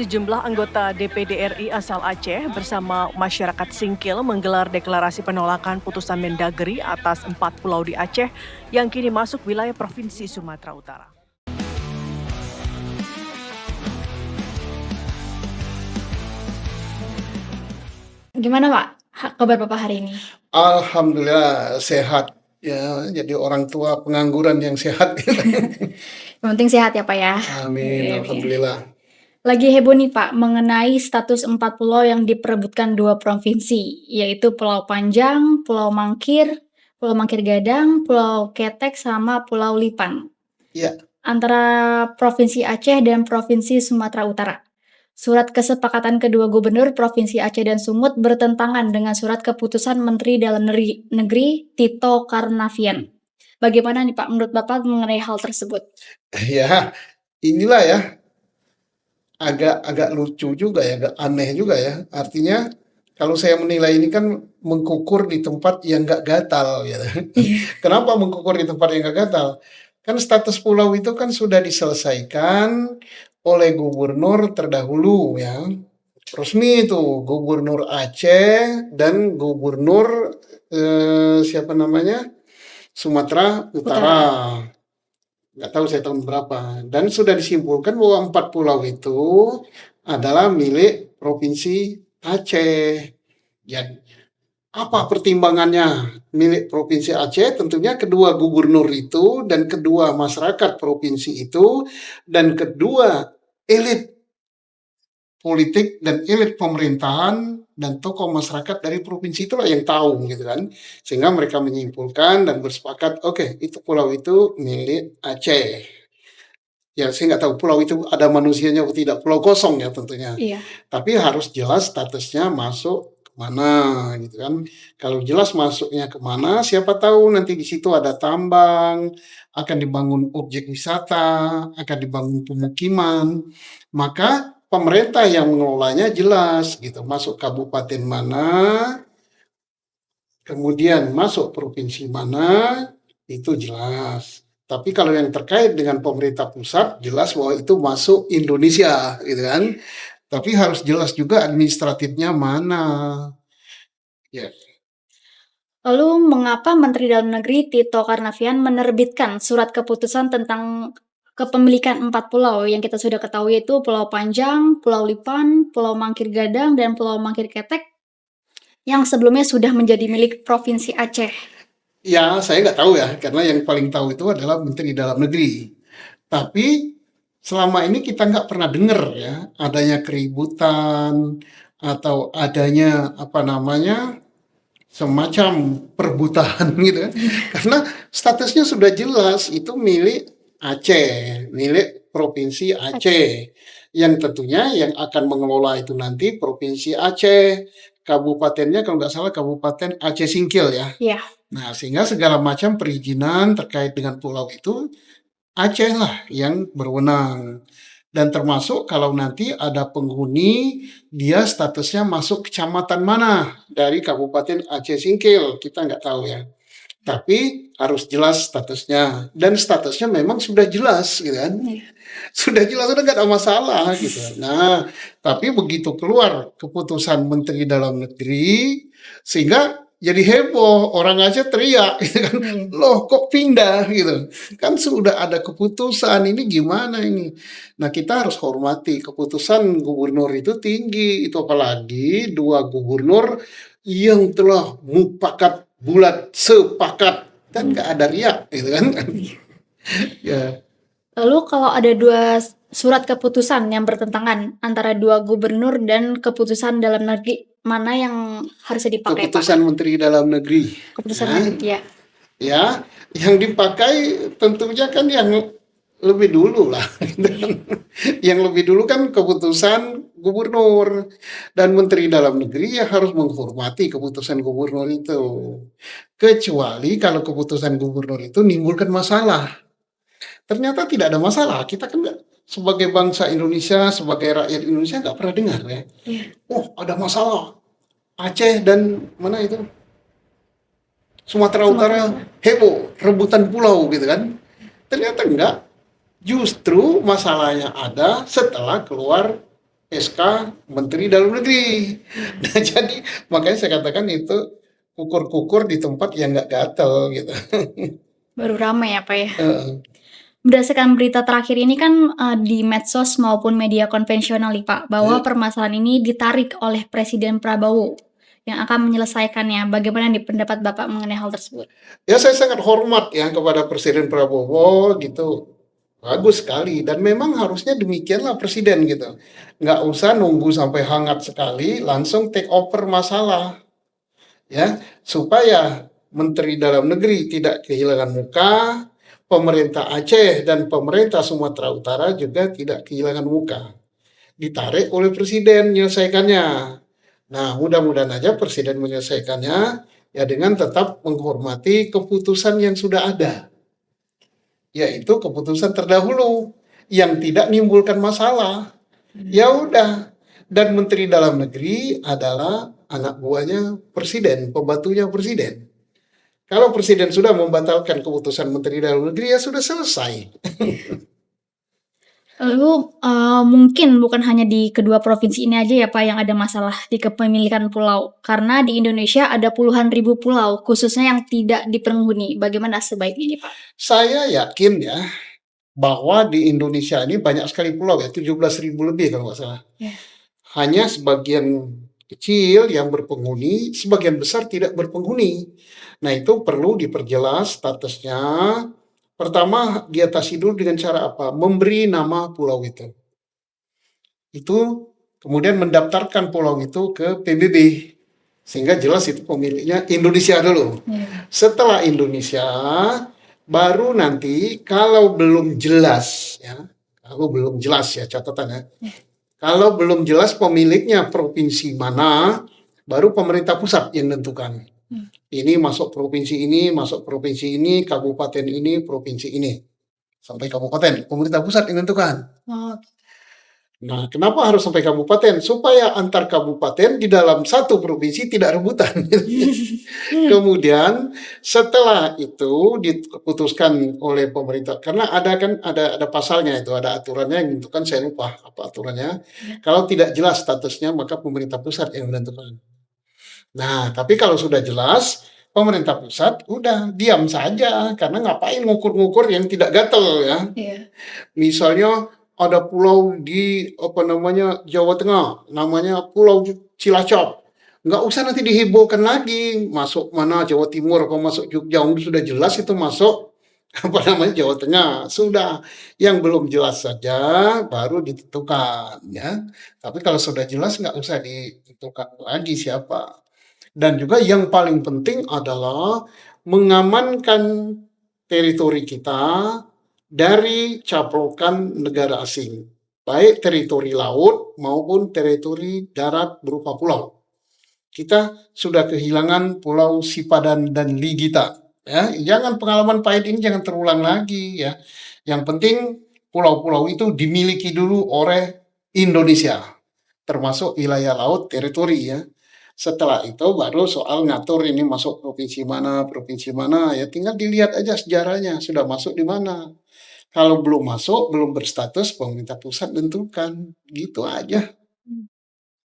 Sejumlah anggota DPD RI asal Aceh bersama masyarakat Singkil menggelar deklarasi penolakan putusan Mendagri atas 4 pulau di Aceh yang kini masuk wilayah Provinsi Sumatera Utara. Gimana Pak, kabar Bapak hari ini? Alhamdulillah sehat ya, jadi orang tua pengangguran yang sehat. Yang penting sehat ya Pak ya. Amin, Oke. alhamdulillah. Lagi heboh nih Pak mengenai status 4 pulau yang diperebutkan 2 provinsi, yaitu Pulau Panjang, Pulau Mangkir Gadang, Pulau Ketek, sama Pulau Lipan. Ya, Antara Provinsi Aceh dan Provinsi Sumatera Utara. Surat kesepakatan kedua gubernur Provinsi Aceh dan Sumut bertentangan dengan surat keputusan Menteri Dalam Negeri Tito Karnavian. Bagaimana nih Pak menurut Bapak mengenai hal tersebut? ya inilah ya, agak lucu juga ya, agak aneh juga ya. Artinya kalau saya menilai ini kan mengkukur di tempat yang nggak gatal gitu. Kenapa mengkukur di tempat yang nggak gatal? Kan status pulau itu kan sudah diselesaikan oleh gubernur terdahulu ya. Resmi itu gubernur Aceh dan gubernur siapa namanya Sumatera Utara. Nggak tahu saya tahun berapa. Dan sudah disimpulkan bahwa 4 pulau itu adalah milik Provinsi Aceh. Ya, apa pertimbangannya milik Provinsi Aceh? Tentunya kedua gubernur itu dan kedua masyarakat provinsi itu dan kedua elit politik dan elit pemerintahan dan tokoh masyarakat dari provinsi itulah yang tahu gitu kan, sehingga mereka menyimpulkan dan bersepakat oke, itu pulau itu milik Aceh. Ya saya nggak tahu pulau itu ada manusianya atau tidak, pulau kosong ya tentunya, Iya. tapi harus jelas statusnya masuk kemana gitu kan. Kalau jelas masuknya kemana, siapa tahu nanti di situ ada tambang, akan dibangun objek wisata, akan dibangun pemukiman, maka pemerintah yang mengelolanya jelas gitu, masuk kabupaten mana, kemudian masuk provinsi mana, itu jelas. Tapi kalau yang terkait dengan pemerintah pusat, jelas bahwa itu masuk Indonesia, gitu kan. Tapi harus jelas juga administratifnya mana. Ya, Lalu mengapa Menteri Dalam Negeri Tito Karnavian menerbitkan surat keputusan tentang kepemilikan 4 pulau yang kita sudah ketahui itu Pulau Panjang, Pulau Lipan, Pulau Mangkir Gadang, dan Pulau Mangkir Ketek yang sebelumnya sudah menjadi milik Provinsi Aceh. ya saya nggak tahu ya, karena yang paling tahu itu adalah Menteri Dalam Negeri. Tapi selama ini kita nggak pernah dengar ya, adanya keributan atau adanya apa namanya semacam perebutan gitu kan. Karena statusnya sudah jelas itu milik Aceh, milik Provinsi Aceh. Yang tentunya yang akan mengelola itu nanti Provinsi Aceh, kabupatennya kalau nggak salah Kabupaten Aceh Singkil ya. Ya. Nah, sehingga segala macam perizinan terkait dengan pulau itu Aceh lah yang berwenang. Dan termasuk kalau nanti ada penghuni, dia statusnya masuk kecamatan mana dari Kabupaten Aceh Singkil, kita nggak tahu ya. Tapi harus jelas statusnya. Dan statusnya memang sudah jelas gitu kan. Sudah jelas, sudah nggak ada masalah gitu. Nah, tapi begitu keluar keputusan Menteri Dalam Negeri, sehingga jadi heboh, orang aja teriak gitu kan, loh kok pindah gitu, kan sudah ada keputusan, ini gimana ini. Nah kita harus hormati keputusan gubernur itu tinggi, itu apalagi dua gubernur yang telah mufakat bulat sepakat, kan nggak ada riak gitu kan. Ya. Lalu kalau ada 2 surat keputusan yang bertentangan antara 2 gubernur dan keputusan dalam negeri, mana yang harusnya dipakai, Pak? Keputusan Menteri Dalam Negeri. Keputusan Nah, negeri, ya. ya, yang dipakai tentunya kan yang lebih dulu lah. Yang lebih dulu kan keputusan gubernur dan Menteri Dalam Negeri ya harus menghormati keputusan gubernur itu. Kecuali kalau keputusan gubernur itu menimbulkan masalah. Ternyata tidak ada masalah. Kita kan sebagai bangsa Indonesia, sebagai rakyat Indonesia nggak pernah dengar ya. Oh, ada masalah. Aceh dan mana itu? Sumatera Utara heboh, rebutan pulau gitu kan. Ternyata enggak. Justru masalahnya ada setelah keluar SK Menteri Dalam Negeri. Nah, jadi makanya saya katakan itu kukur-kukur di tempat yang nggak gatel gitu. Baru ramai ya, Pak, ya? Heeh. Berdasarkan berita terakhir ini kan, di medsos maupun media konvensional nih, Pak, bahwa Ya. permasalahan ini ditarik oleh Presiden Prabowo yang akan menyelesaikannya. Bagaimana nih pendapat Bapak mengenai hal tersebut? Ya saya sangat hormat ya kepada Presiden Prabowo gitu. Bagus sekali dan memang harusnya demikianlah presiden gitu. Nggak usah nunggu sampai hangat sekali, langsung take over masalah ya, supaya Menteri Dalam Negeri tidak kehilangan muka, pemerintah Aceh dan pemerintah Sumatera Utara juga tidak kehilangan muka. Ditarik oleh presiden menyelesaikannya. Nah, mudah-mudahan aja presiden menyelesaikannya ya dengan tetap menghormati keputusan yang sudah ada, yaitu keputusan terdahulu yang tidak menimbulkan masalah. Ya udah. Dan Menteri Dalam Negeri adalah anak buahnya presiden, pembantunya presiden. Kalau presiden sudah membatalkan keputusan Menteri Dalam Negeri ya sudah selesai. Lalu, mungkin bukan hanya di kedua provinsi ini aja ya, Pak, yang ada masalah di kepemilikan pulau. Karena di Indonesia ada puluhan ribu pulau, khususnya yang tidak dipenghuni. Bagaimana sebaiknya nih, Pak? Saya yakin ya bahwa di Indonesia ini banyak sekali pulau ya, 17.000 lebih kalau nggak salah. Ya. Hanya sebagian kecil yang berpenghuni, sebagian besar tidak berpenghuni. Nah, itu perlu diperjelas statusnya. Pertama, diatasi dulu dengan cara apa? Memberi nama pulau itu. Itu kemudian mendaftarkan pulau itu ke PBB. Sehingga jelas itu pemiliknya Indonesia dulu. Ya. Setelah Indonesia, baru nanti kalau belum jelas ya, kalau belum jelas ya catatannya. Kalau belum jelas pemiliknya provinsi mana, baru pemerintah pusat yang menentukan. Ini masuk provinsi ini, masuk provinsi ini, kabupaten ini, provinsi ini. Sampai kabupaten, pemerintah pusat yang menentukan. Oh, Nah, kenapa harus sampai kabupaten? Supaya antar kabupaten di dalam satu provinsi tidak rebutan. Kemudian setelah itu diputuskan oleh pemerintah, karena ada kan ada pasalnya itu, ada aturannya yang menentukan, saya lupa apa aturannya. Kalau tidak jelas statusnya maka pemerintah pusat yang menentukan. Nah, tapi kalau sudah jelas pemerintah pusat udah diam saja karena ngapain ngukur-ngukur yang tidak gatel ya. iya. Misalnya ada pulau di apa namanya Jawa Tengah, namanya Pulau Cilacap. Nggak usah nanti dihebohkan lagi masuk mana Jawa Timur atau masuk Jogja. Sudah jelas itu masuk apa namanya Jawa Tengah. Sudah yang belum jelas saja baru ditentukan ya. Tapi kalau sudah jelas nggak usah ditentukan lagi siapa. Dan juga yang paling penting adalah mengamankan teritori kita dari caplokan negara asing, baik teritori laut maupun teritori darat berupa pulau. Kita sudah kehilangan Pulau Sipadan dan Ligita. Ya, jangan pengalaman pahit ini jangan terulang lagi ya. Yang penting pulau-pulau itu dimiliki dulu oleh Indonesia, termasuk wilayah laut teritori ya. Setelah itu baru soal ngatur ini masuk provinsi mana ya tinggal dilihat aja sejarahnya sudah masuk di mana. Kalau belum masuk, belum berstatus, pemerintah pusat tentukan. Gitu aja.